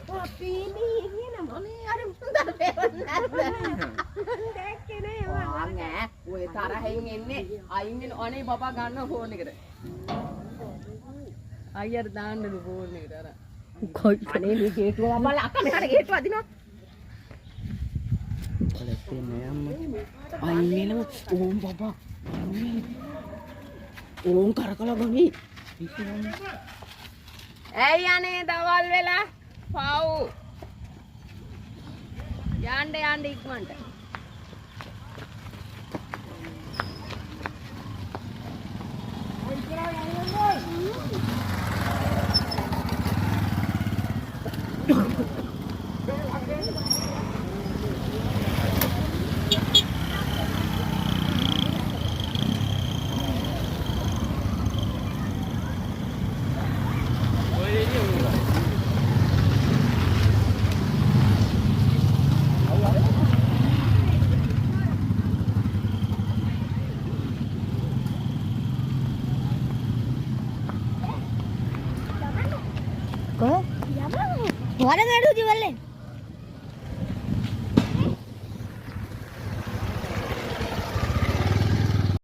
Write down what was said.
Kopi ini namanya ada bentar නෑ ඔය තරහින් එන්නේ අයින් වෙන අනේ බබා ගන්න ෆෝන් එකට අයියර දාන්නලු ෆෝන් එකට අර කොයි කනේ මේ ගේට්ටුව අපල අක්ක මෙහාට ගේට්ටුව අදිනවා කලත්තේ නෑ අම්මා අයින් වෙනම ඕම් බබා ඕම් කරකලා ගනි ඇයි අනේ දවල් වෙලා පව් යන්න ඉක්මනට Kok? Mana ngadu di balik?